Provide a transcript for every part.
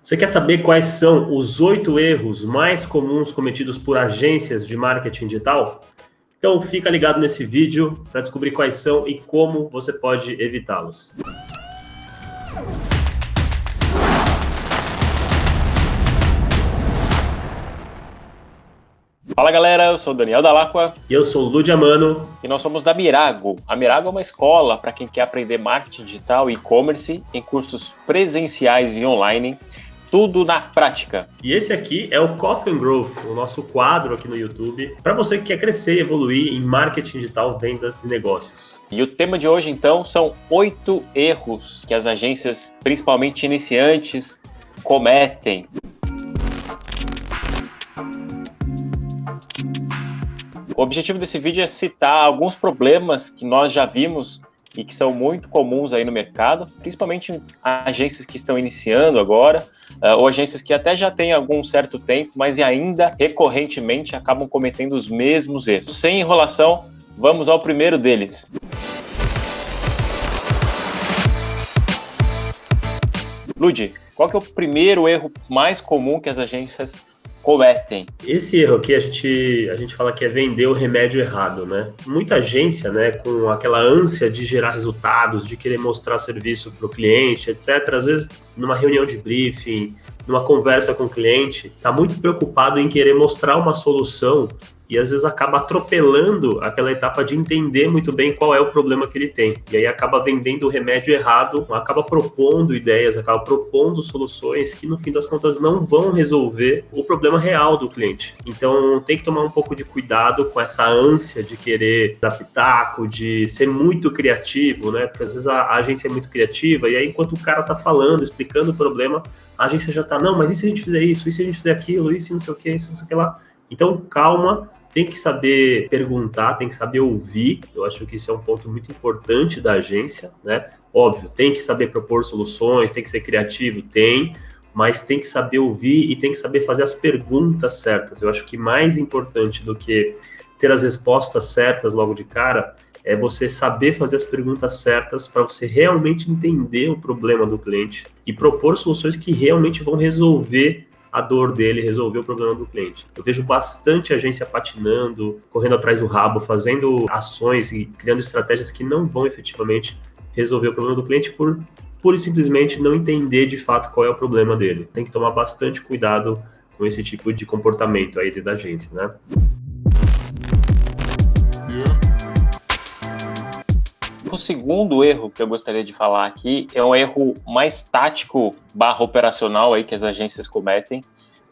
Você quer saber quais são os 8 erros mais comuns cometidos por agências de marketing digital? Então fica ligado nesse vídeo para descobrir quais são e como você pode evitá-los. Fala galera, eu sou o Daniel Dall'Acqua. E eu sou o Lu Diamano. E nós somos da Mirago. A Mirago é uma escola para quem quer aprender marketing digital e e-commerce em cursos presenciais e online, tudo na prática. E esse aqui é o Coffee and Growth, o nosso quadro aqui no YouTube, para você que quer crescer e evoluir em marketing digital, vendas e negócios. E o tema de hoje, então, são 8 erros que as agências, principalmente iniciantes, cometem. O objetivo desse vídeo é citar alguns problemas que nós já vimos e que são muito comuns aí no mercado, principalmente em agências que estão iniciando agora, ou agências que até já têm algum certo tempo, mas ainda recorrentemente acabam cometendo os mesmos erros. Sem enrolação, vamos ao primeiro deles. Ludi, qual que é o primeiro erro mais comum que as agências cometem? Esse erro aqui a gente fala que é vender o remédio errado, né? Muita agência, né, com aquela ânsia de gerar resultados, de querer mostrar serviço para o cliente, etc. Às vezes, numa reunião de briefing, numa conversa com o cliente, está muito preocupado em querer mostrar uma solução e às vezes acaba atropelando aquela etapa de entender muito bem qual é o problema que ele tem. E aí acaba vendendo o remédio errado, acaba propondo ideias, acaba propondo soluções que no fim das contas não vão resolver o problema real do cliente. Então tem que tomar um pouco de cuidado com essa ânsia de querer dar pitaco, de ser muito criativo, né? Porque às vezes a agência é muito criativa e aí enquanto o cara tá falando, explicando o problema, a agência já tá, não, mas e se a gente fizer isso? E se a gente fizer aquilo? E se não sei o que, isso não sei o que lá? Então, calma, tem que saber perguntar, tem que saber ouvir. Eu acho que isso é um ponto muito importante da agência, né? Óbvio, tem que saber propor soluções, tem que ser criativo, mas tem que saber ouvir e tem que saber fazer as perguntas certas. Eu acho que mais importante do que ter as respostas certas logo de cara é você saber fazer as perguntas certas para você realmente entender o problema do cliente e propor soluções que realmente vão resolver a dor dele, resolver o problema do cliente. Eu vejo bastante agência patinando, correndo atrás do rabo, fazendo ações e criando estratégias que não vão efetivamente resolver o problema do cliente por pura e simplesmente não entender de fato qual é o problema dele. Tem que tomar bastante cuidado com esse tipo de comportamento aí da agência, né? O segundo erro que eu gostaria de falar aqui é um erro mais tático / operacional aí que as agências cometem.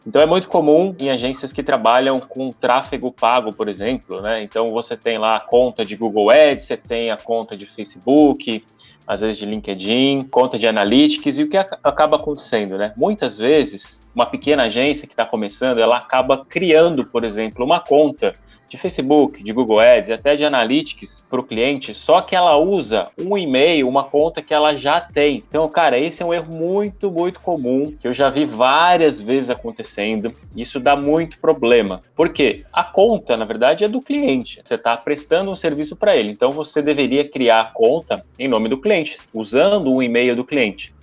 Então é muito comum em agências que trabalham com tráfego pago, por exemplo, né? Então você tem lá a conta de Google Ads, você tem a conta de Facebook, às vezes de LinkedIn, conta de Analytics, e o que acaba acontecendo, né? Muitas vezes, uma pequena agência que está começando, ela acaba criando, por exemplo, uma conta de Facebook, de Google Ads e até de Analytics para o cliente, só que ela usa um e-mail, uma conta que ela já tem. Então, cara, esse é um erro muito, muito comum, que eu já vi várias vezes acontecendo. Isso dá muito problema. Por quê? A conta, na verdade, é do cliente. Você está prestando um serviço para ele. Então, você deveria criar a conta em nome do cliente, usando o e-mail do cliente.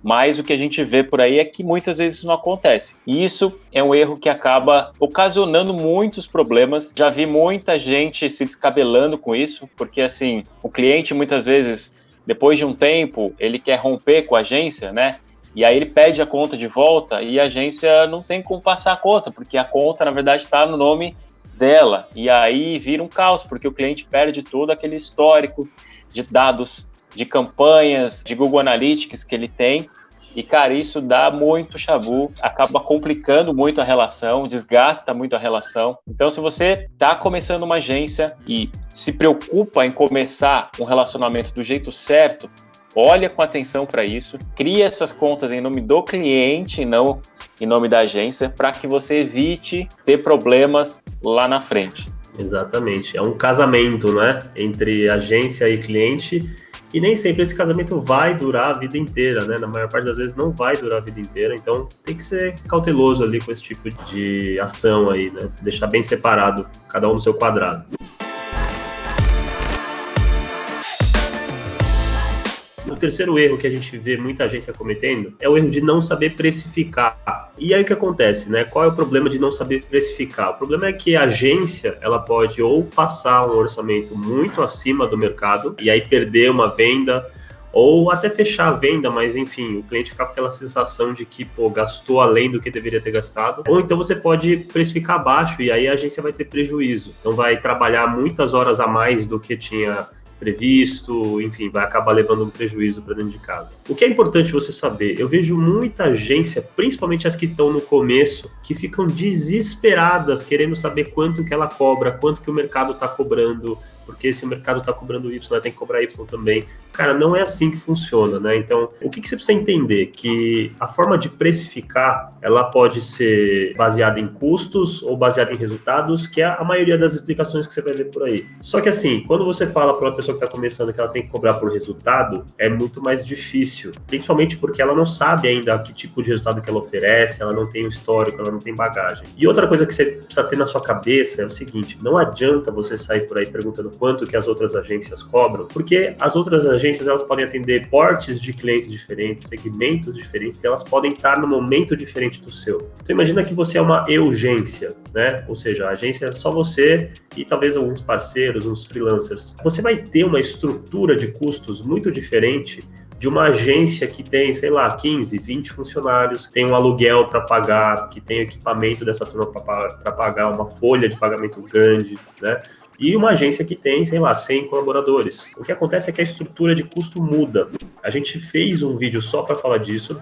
Mas o que a gente vê por aí é que muitas vezes isso não acontece. E isso é um erro que acaba ocasionando muitos problemas. Já vi muita gente se descabelando com isso, porque assim, o cliente muitas vezes, depois de um tempo, ele quer romper com a agência, né? E aí ele pede a conta de volta e a agência não tem como passar a conta, porque a conta, na verdade, está no nome dela. E aí vira um caos, porque o cliente perde todo aquele histórico de dados, de campanhas, de Google Analytics que ele tem, e cara, isso dá muito chabu, acaba complicando muito a relação, desgasta muito a relação. Então se você está começando uma agência e se preocupa em começar um relacionamento do jeito certo, olha com atenção para isso, cria essas contas em nome do cliente e não em nome da agência, para que você evite ter problemas lá na frente. Exatamente, é um casamento, né, entre agência e cliente. E nem sempre esse casamento vai durar a vida inteira, né? Na maior parte das vezes não vai durar a vida inteira, então tem que ser cauteloso ali com esse tipo de ação aí, né? Deixar bem separado, cada um no seu quadrado. O terceiro erro que a gente vê muita agência cometendo é o erro de não saber precificar. E aí o que acontece, né? Qual é o problema de não saber precificar? O problema é que a agência, ela pode ou passar um orçamento muito acima do mercado e aí perder uma venda, ou até fechar a venda, mas enfim, o cliente ficar com aquela sensação de que, gastou além do que deveria ter gastado. Ou então você pode precificar abaixo e aí a agência vai ter prejuízo. Então vai trabalhar muitas horas a mais do que tinha previsto, enfim, vai acabar levando um prejuízo para dentro de casa. O que é importante você saber, eu vejo muita agência, principalmente as que estão no começo, que ficam desesperadas querendo saber quanto que ela cobra, quanto que o mercado está cobrando, porque se o mercado está cobrando Y, ela tem que cobrar Y também. Cara, não é assim que funciona, né? Então, o que você precisa entender? Que a forma de precificar, ela pode ser baseada em custos ou baseada em resultados, que é a maioria das explicações que você vai ver por aí. Só que assim, quando você fala para uma pessoa que está começando que ela tem que cobrar por resultado, é muito mais difícil, principalmente porque ela não sabe ainda que tipo de resultado que ela oferece, ela não tem um histórico, ela não tem bagagem. E outra coisa que você precisa ter na sua cabeça é o seguinte, não adianta você sair por aí perguntando quanto que as outras agências cobram, porque as outras agências elas podem atender portes de clientes diferentes, segmentos diferentes, e elas podem estar no momento diferente do seu. Então imagina que você é uma urgência, né? Ou seja, a agência é só você e talvez alguns parceiros, uns freelancers. Você vai ter uma estrutura de custos muito diferente de uma agência que tem, sei lá, 15, 20 funcionários, tem um aluguel para pagar, que tem equipamento dessa turma para pagar, uma folha de pagamento grande, né? E uma agência que tem, sei lá, 100 colaboradores. O que acontece é que a estrutura de custo muda. A gente fez um vídeo só para falar disso.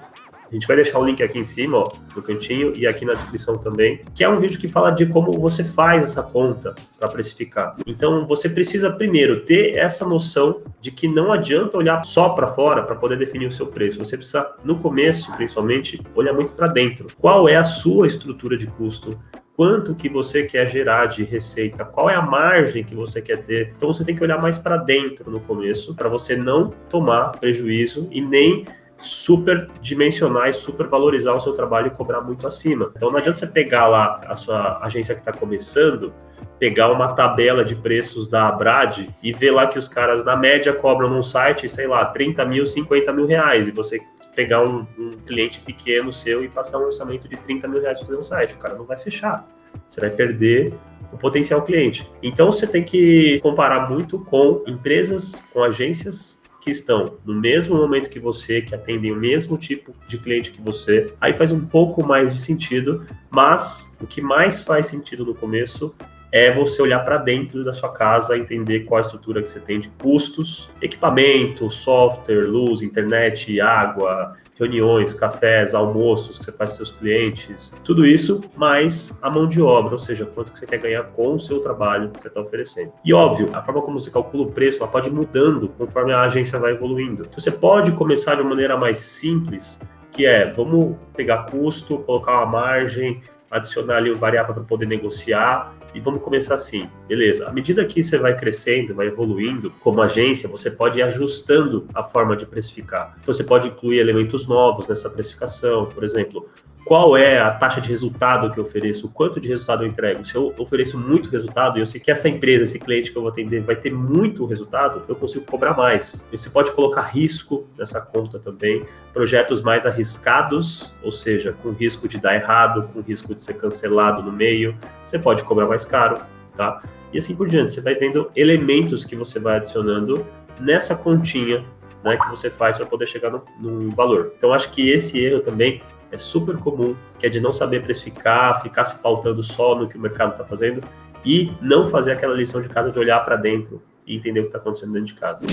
A gente vai deixar o link aqui em cima, ó, no cantinho, e aqui na descrição também, que é um vídeo que fala de como você faz essa conta para precificar. Então, você precisa primeiro ter essa noção de que não adianta olhar só para fora para poder definir o seu preço. Você precisa, no começo, principalmente, olhar muito para dentro. Qual é a sua estrutura de custo? Quanto que você quer gerar de receita, qual é a margem que você quer ter. Então você tem que olhar mais para dentro no começo, para você não tomar prejuízo e nem superdimensionar e supervalorizar o seu trabalho e cobrar muito acima. Então não adianta você pegar lá a sua agência que está começando, pegar uma tabela de preços da Abrad e ver lá que os caras na média cobram num site, sei lá, 30 mil, 50 mil reais, e você pegar um cliente pequeno seu e passar um orçamento de 30 mil reais para fazer um site, o cara não vai fechar, você vai perder o potencial cliente. Então você tem que comparar muito com empresas, com agências que estão no mesmo momento que você, que atendem o mesmo tipo de cliente que você, aí faz um pouco mais de sentido, mas o que mais faz sentido no começo é você olhar para dentro da sua casa, entender qual a estrutura que você tem de custos, equipamento, software, luz, internet, água, reuniões, cafés, almoços que você faz com seus clientes, tudo isso, mais a mão de obra, ou seja, quanto que você quer ganhar com o seu trabalho que você está oferecendo. E óbvio, a forma como você calcula o preço, ela pode ir mudando conforme a agência vai evoluindo. Então você pode começar de uma maneira mais simples, que é, vamos pegar custo, colocar uma margem, adicionar ali o variável para poder negociar, e vamos começar assim, beleza. À medida que você vai crescendo, vai evoluindo como agência, você pode ir ajustando a forma de precificar. Então você pode incluir elementos novos nessa precificação, por exemplo, qual é a taxa de resultado que eu ofereço, o quanto de resultado eu entrego. Se eu ofereço muito resultado e eu sei que essa empresa, esse cliente que eu vou atender vai ter muito resultado, eu consigo cobrar mais. E você pode colocar risco nessa conta também, projetos mais arriscados, ou seja, com risco de dar errado, com risco de ser cancelado no meio, você pode cobrar mais caro, tá? E assim por diante, você vai vendo elementos que você vai adicionando nessa continha, né, que você faz para poder chegar no valor. Então acho que esse erro também é super comum, que é de não saber precificar, ficar se pautando só no que o mercado está fazendo e não fazer aquela lição de casa de olhar para dentro e entender o que está acontecendo dentro de casa.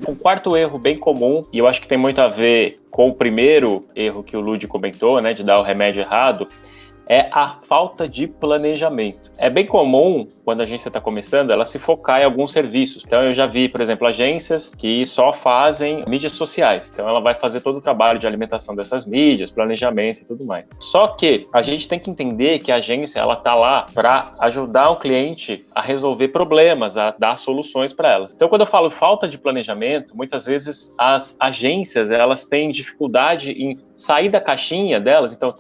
Um quarto erro bem comum, e eu acho que tem muito a ver com o primeiro erro que o Ludi comentou, né, de dar o remédio errado, é a falta de planejamento. É bem comum, quando a agência está começando, ela se focar em alguns serviços. Então, eu já vi, por exemplo, agências que só fazem mídias sociais. Então, ela vai fazer todo o trabalho de alimentação dessas mídias, planejamento e tudo mais. Só que a gente tem que entender que a agência ela está lá para ajudar o cliente a resolver problemas, a dar soluções para elas. Então, quando eu falo falta de planejamento, muitas vezes as agências elas têm dificuldade em sair da caixinha delas. Então,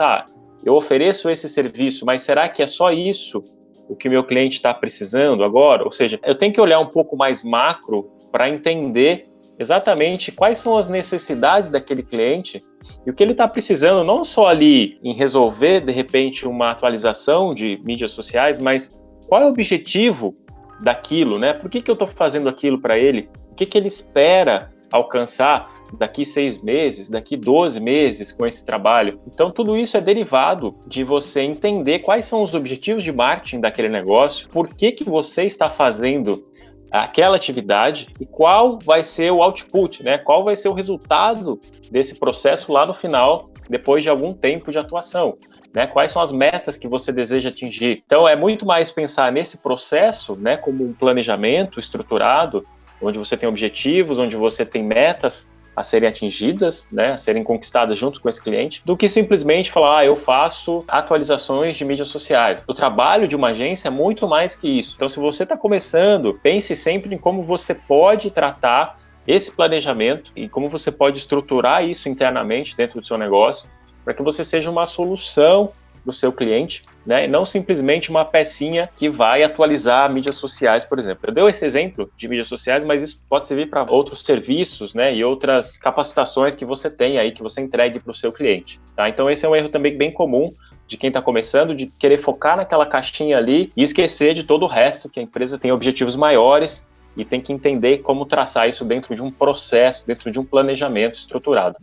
eu ofereço esse serviço, mas será que é só isso o que meu cliente está precisando agora? Ou seja, eu tenho que olhar um pouco mais macro para entender exatamente quais são as necessidades daquele cliente e o que ele está precisando, não só ali em resolver, de repente, uma atualização de mídias sociais, mas qual é o objetivo daquilo, né? Por que eu estou fazendo aquilo para ele? O que ele espera alcançar daqui 6 meses, daqui 12 meses com esse trabalho? Então, tudo isso é derivado de você entender quais são os objetivos de marketing daquele negócio, por que você está fazendo aquela atividade e qual vai ser o output, né? Qual vai ser o resultado desse processo lá no final, depois de algum tempo de atuação, né? Quais são as metas que você deseja atingir? Então, é muito mais pensar nesse processo, né, como um planejamento estruturado, onde você tem objetivos, onde você tem metas a serem atingidas, né, a serem conquistadas junto com esse cliente, do que simplesmente falar, eu faço atualizações de mídias sociais. O trabalho de uma agência é muito mais que isso. Então, se você está começando, pense sempre em como você pode tratar esse planejamento e como você pode estruturar isso internamente dentro do seu negócio para que você seja uma solução do seu cliente, né? E não simplesmente uma pecinha que vai atualizar mídias sociais, por exemplo. Eu dei esse exemplo de mídias sociais, mas isso pode servir para outros serviços, né? E outras capacitações que você tem aí, que você entregue para o seu cliente, tá? Então esse é um erro também bem comum de quem está começando, de querer focar naquela caixinha ali e esquecer de todo o resto, que a empresa tem objetivos maiores e tem que entender como traçar isso dentro de um processo, dentro de um planejamento estruturado.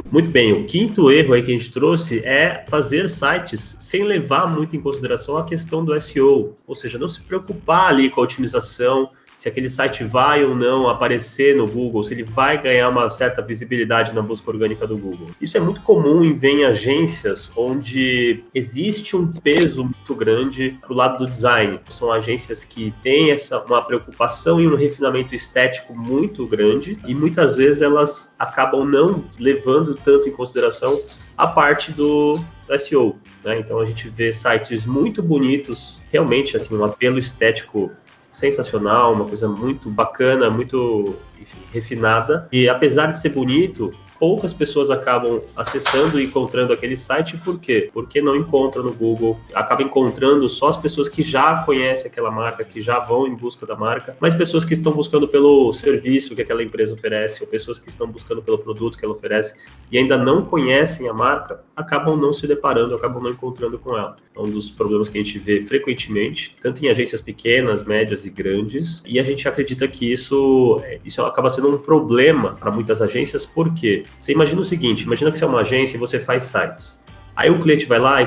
Muito bem, o quinto erro aí que a gente trouxe é fazer sites sem levar muito em consideração a questão do SEO, ou seja, não se preocupar ali com a otimização, se aquele site vai ou não aparecer no Google, se ele vai ganhar uma certa visibilidade na busca orgânica do Google. Isso é muito comum em agências onde existe um peso muito grande pro lado do design. São agências que têm uma preocupação e um refinamento estético muito grande e muitas vezes elas acabam não levando tanto em consideração a parte do SEO, né? Então a gente vê sites muito bonitos, realmente assim, um apelo estético sensacional, uma coisa muito bacana, muito, enfim, refinada. E apesar de ser bonito, poucas pessoas acabam acessando e encontrando aquele site. Por quê? Porque não encontra no Google, acaba encontrando só as pessoas que já conhecem aquela marca, que já vão em busca da marca, mas pessoas que estão buscando pelo serviço que aquela empresa oferece, ou pessoas que estão buscando pelo produto que ela oferece e ainda não conhecem a marca, acabam não se deparando, acabam não encontrando com ela. É um dos problemas que a gente vê frequentemente, tanto em agências pequenas, médias e grandes, e a gente acredita que isso acaba sendo um problema para muitas agências. Por quê? Você imagina o seguinte, imagina que você é uma agência e você faz sites. Aí o cliente vai lá e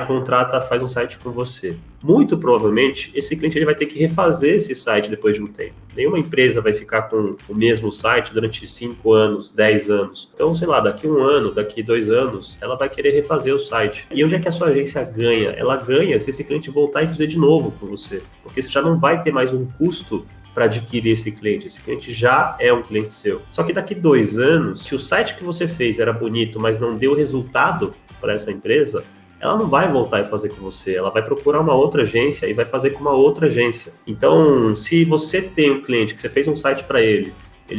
faz um site com você. Muito provavelmente, esse cliente ele vai ter que refazer esse site depois de um tempo. Nenhuma empresa vai ficar com o mesmo site durante 5 anos, 10 anos. Então, sei lá, daqui 1 ano, daqui 2 anos, ela vai querer refazer o site. E onde é que a sua agência ganha? Ela ganha se esse cliente voltar e fazer de novo com você. Porque você já não vai ter mais um custo para adquirir esse cliente já é um cliente seu. Só que daqui 2 anos, se o site que você fez era bonito, mas não deu resultado para essa empresa, ela não vai voltar e fazer com você, ela vai procurar uma outra agência e vai fazer com uma outra agência. Então, se você tem um cliente que você fez um site para ele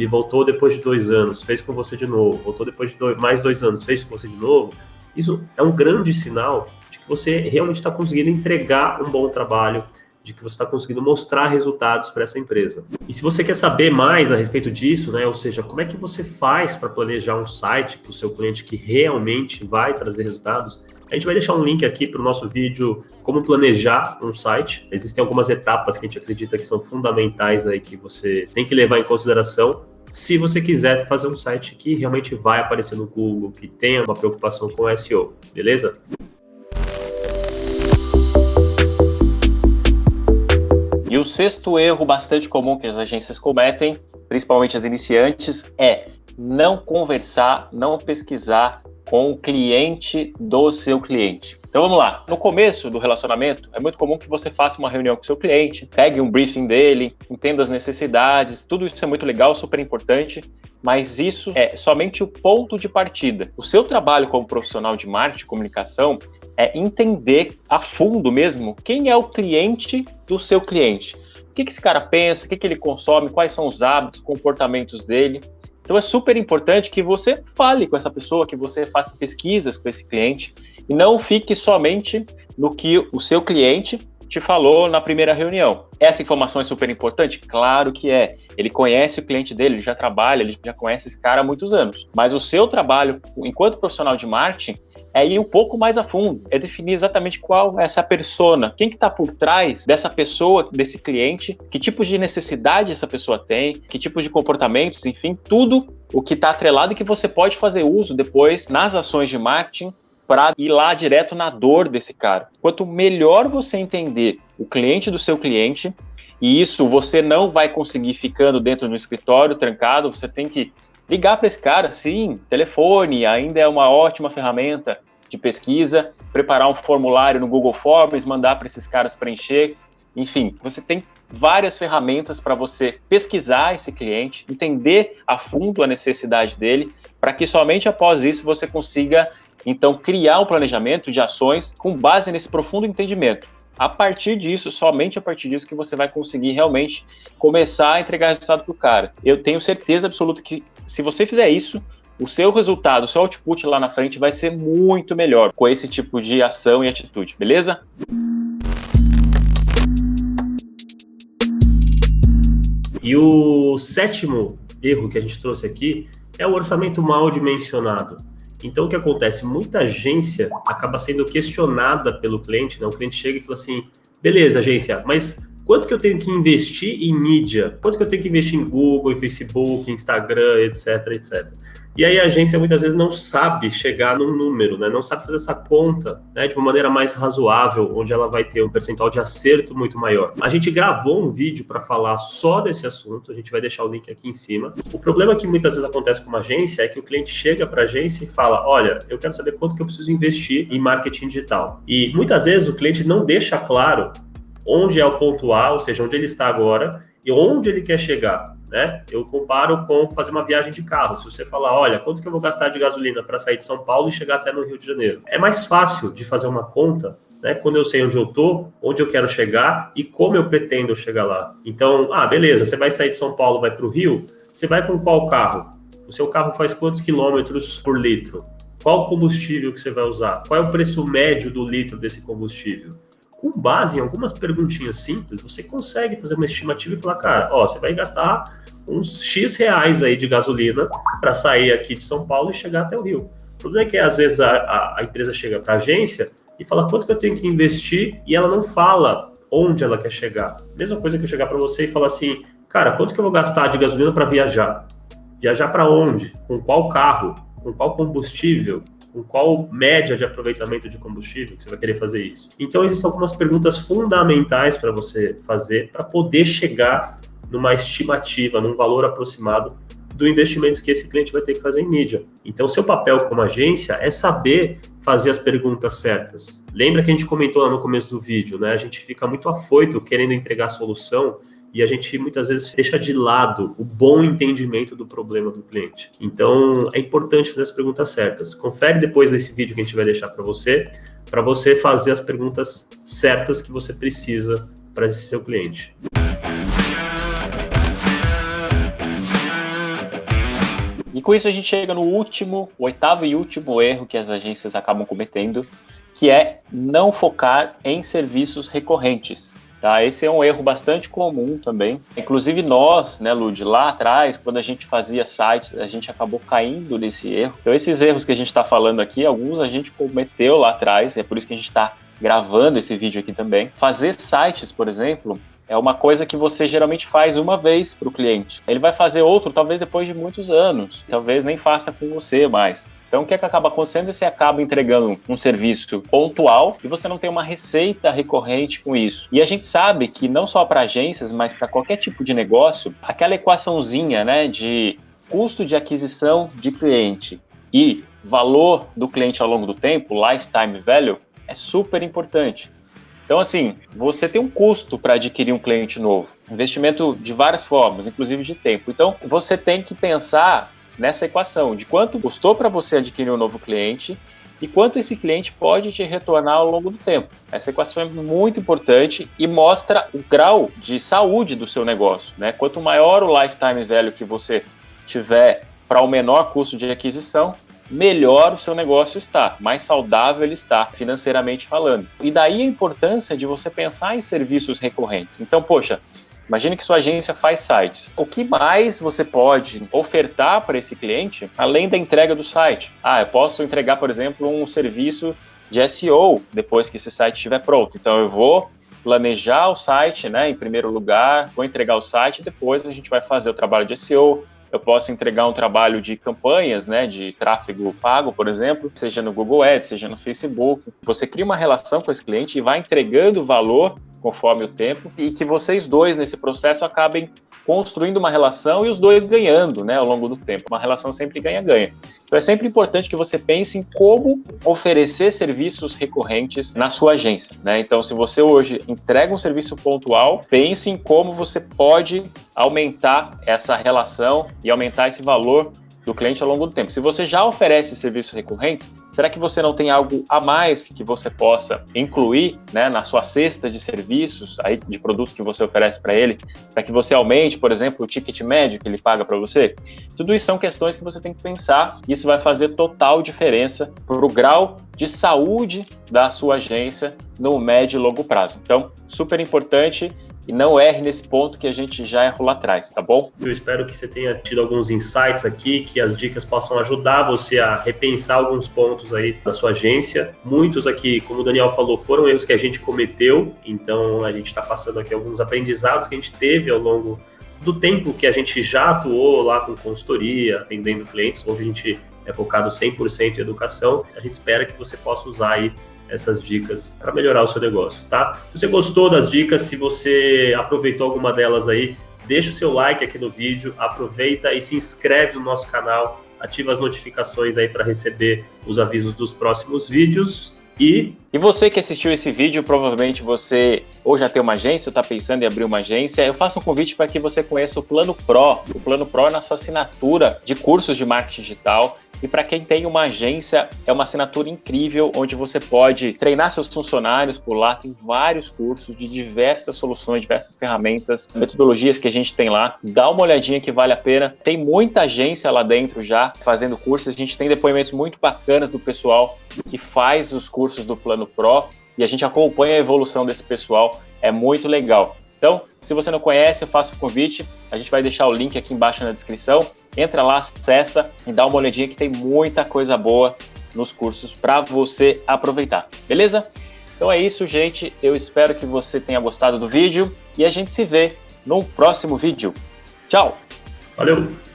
voltou depois de 2 anos, fez com você de novo, voltou depois de mais 2 anos, fez com você de novo, isso é um grande sinal de que você realmente está conseguindo entregar um bom trabalho, de que você está conseguindo mostrar resultados para essa empresa. E se você quer saber mais a respeito disso, né, ou seja, como é que você faz para planejar um site para o seu cliente que realmente vai trazer resultados, a gente vai deixar um link aqui para o nosso vídeo como planejar um site. Existem algumas etapas que a gente acredita que são fundamentais aí que você tem que levar em consideração se você quiser fazer um site que realmente vai aparecer no Google, que tenha uma preocupação com SEO, beleza? E o sexto erro bastante comum que as agências cometem, principalmente as iniciantes, é não conversar, não pesquisar com o cliente do seu cliente. Então vamos lá, no começo do relacionamento, é muito comum que você faça uma reunião com o seu cliente, pegue um briefing dele, entenda as necessidades, tudo isso é muito legal, super importante, mas isso é somente o ponto de partida. O seu trabalho como profissional de marketing e comunicação é entender a fundo mesmo quem é o cliente do seu cliente. O que esse cara pensa, o que ele consome, quais são os hábitos, comportamentos dele. Então é super importante que você fale com essa pessoa, que você faça pesquisas com esse cliente E não fique somente no que o seu cliente te falou na primeira reunião. Essa informação é super importante? Claro que é. Ele conhece o cliente dele, ele já trabalha, ele já conhece esse cara há muitos anos. Mas o seu trabalho, enquanto profissional de marketing, é ir um pouco mais a fundo, é definir exatamente qual é essa persona, quem que está por trás dessa pessoa, desse cliente, que tipo de necessidade essa pessoa tem, que tipo de comportamentos, enfim, tudo o que está atrelado e que você pode fazer uso depois nas ações de marketing para ir lá direto na dor desse cara. Quanto melhor você entender o cliente do seu cliente, e isso você não vai conseguir ficando dentro do escritório trancado, você tem que ligar para esse cara, sim, telefone ainda é uma ótima ferramenta de pesquisa, preparar um formulário no Google Forms, mandar para esses caras preencher, enfim, você tem várias ferramentas para você pesquisar esse cliente, entender a fundo a necessidade dele, para que somente após isso você consiga, então, criar um planejamento de ações com base nesse profundo entendimento. A partir disso, somente a partir disso que você vai conseguir realmente começar a entregar resultado para o cara. Eu tenho certeza absoluta que se você fizer isso, o seu resultado, o seu output lá na frente vai ser muito melhor com esse tipo de ação e atitude, beleza? E o sétimo erro que a gente trouxe aqui é o orçamento mal dimensionado. Então, o que acontece? Muita agência acaba sendo questionada pelo cliente, né? O cliente chega e fala assim, beleza, agência, mas quanto que eu tenho que investir em mídia? Quanto que eu tenho que investir em Google, em Facebook, em Instagram, etc, etc. E aí a agência muitas vezes não sabe chegar num número, né? Não sabe fazer essa conta, né, de uma maneira mais razoável, onde ela vai ter um percentual de acerto muito maior. A gente gravou um vídeo para falar só desse assunto, a gente vai deixar o link aqui em cima. O problema que muitas vezes acontece com uma agência é que o cliente chega para a agência e fala, olha, eu quero saber quanto que eu preciso investir em marketing digital. E muitas vezes o cliente não deixa claro onde é o ponto A, ou seja, onde ele está agora e onde ele quer chegar, né? Eu comparo com fazer uma viagem de carro. Se você falar, olha, quanto que eu vou gastar de gasolina para sair de São Paulo e chegar até no Rio de Janeiro? É mais fácil de fazer uma conta, né? Quando eu sei onde eu estou, onde eu quero chegar e como eu pretendo chegar lá. Então, beleza, você vai sair de São Paulo, vai para o Rio, você vai com qual carro? O seu carro faz quantos quilômetros por litro? Qual combustível que você vai usar? Qual é o preço médio do litro desse combustível? Com base em algumas perguntinhas simples, você consegue fazer uma estimativa e falar, cara, você vai gastar uns X reais aí de gasolina para sair aqui de São Paulo e chegar até o Rio. O problema é que, às vezes, a empresa chega para a agência e fala quanto que eu tenho que investir e ela não fala onde ela quer chegar. Mesma coisa que eu chegar para você e falar assim, cara, quanto que eu vou gastar de gasolina para viajar? Viajar para onde? Com qual carro? Com qual combustível? Com qual média de aproveitamento de combustível que você vai querer fazer isso? Então, existem algumas perguntas fundamentais para você fazer para poder chegar numa estimativa, num valor aproximado do investimento que esse cliente vai ter que fazer em mídia. Então, seu papel como agência é saber fazer as perguntas certas. Lembra que a gente comentou lá no começo do vídeo, né? A gente fica muito afoito querendo entregar a solução e a gente muitas vezes deixa de lado o bom entendimento do problema do cliente. Então, é importante fazer as perguntas certas. Confere depois desse vídeo que a gente vai deixar para você fazer as perguntas certas que você precisa para esse seu cliente. E com isso a gente chega no oitavo e último erro que as agências acabam cometendo, que é não focar em serviços recorrentes. Tá, esse é um erro bastante comum também. Inclusive nós, né, Lud, lá atrás, quando a gente fazia sites, a gente acabou caindo nesse erro. Então esses erros que a gente está falando aqui, alguns a gente cometeu lá atrás, é por isso que a gente está gravando esse vídeo aqui também. Fazer sites, por exemplo, é uma coisa que você geralmente faz uma vez para o cliente. Ele vai fazer outro, talvez depois de muitos anos, talvez nem faça com você mais. Então, o que acaba acontecendo é que você acaba entregando um serviço pontual e você não tem uma receita recorrente com isso. E a gente sabe que não só para agências, mas para qualquer tipo de negócio, aquela equaçãozinha, né, de custo de aquisição de cliente e valor do cliente ao longo do tempo, lifetime value, é super importante. Então, assim, você tem um custo para adquirir um cliente novo, investimento de várias formas, inclusive de tempo. Então, você tem que pensar nessa equação de quanto custou para você adquirir um novo cliente e quanto esse cliente pode te retornar ao longo do tempo. Essa equação é muito importante e mostra o grau de saúde do seu negócio, né? Quanto maior o lifetime value que você tiver para o menor custo de aquisição, melhor o seu negócio está, mais saudável ele está, financeiramente falando. E daí a importância de você pensar em serviços recorrentes. Então, poxa, imagine que sua agência faz sites. O que mais você pode ofertar para esse cliente, além da entrega do site? Eu posso entregar, por exemplo, um serviço de SEO depois que esse site estiver pronto. Então, eu vou planejar o site, né, em primeiro lugar, vou entregar o site, depois a gente vai fazer o trabalho de SEO. Eu posso entregar um trabalho de campanhas, né, de tráfego pago, por exemplo, seja no Google Ads, seja no Facebook. Você cria uma relação com esse cliente e vai entregando valor conforme o tempo e que vocês dois, nesse processo, acabem construindo uma relação e os dois ganhando, né, ao longo do tempo. Uma relação sempre ganha-ganha. Então é sempre importante que você pense em como oferecer serviços recorrentes na sua agência, né? Então, se você hoje entrega um serviço pontual, pense em como você pode aumentar essa relação e aumentar esse valor do cliente ao longo do tempo. Se você já oferece serviços recorrentes, será que você não tem algo a mais que você possa incluir, né, na sua cesta de serviços, aí, de produtos que você oferece para ele, para que você aumente, por exemplo, o ticket médio que ele paga para você? Tudo isso são questões que você tem que pensar e isso vai fazer total diferença para o grau de saúde da sua agência no médio e longo prazo. Então, super importante. E não erre nesse ponto que a gente já errou lá atrás, tá bom? Eu espero que você tenha tido alguns insights aqui, que as dicas possam ajudar você a repensar alguns pontos aí da sua agência. Muitos aqui, como o Daniel falou, foram erros que a gente cometeu, então a gente está passando aqui alguns aprendizados que a gente teve ao longo do tempo que a gente já atuou lá com consultoria, atendendo clientes. Hoje a gente é focado 100% em educação. A gente espera que você possa usar aí essas dicas para melhorar o seu negócio, tá? Se você gostou das dicas, se você aproveitou alguma delas aí, deixa o seu like aqui no vídeo, aproveita e se inscreve no nosso canal, ativa as notificações aí para receber os avisos dos próximos vídeos e você que assistiu esse vídeo, provavelmente você ou já tem uma agência ou está pensando em abrir uma agência. Eu faço um convite para que você conheça o Plano Pro. O Plano Pro é nossa assinatura de cursos de marketing digital. E para quem tem uma agência, é uma assinatura incrível, onde você pode treinar seus funcionários por lá. Tem vários cursos de diversas soluções, diversas ferramentas, metodologias que a gente tem lá. Dá uma olhadinha que vale a pena. Tem muita agência lá dentro já fazendo cursos. A gente tem depoimentos muito bacanas do pessoal que faz os cursos do Plano Pro e a gente acompanha a evolução desse pessoal. É muito legal. Então, se você não conhece, eu faço o convite. A gente vai deixar o link aqui embaixo na descrição. Entra lá, acessa e dá uma olhadinha que tem muita coisa boa nos cursos para você aproveitar. Beleza? Então é isso, gente. Eu espero que você tenha gostado do vídeo e a gente se vê no próximo vídeo. Tchau! Valeu!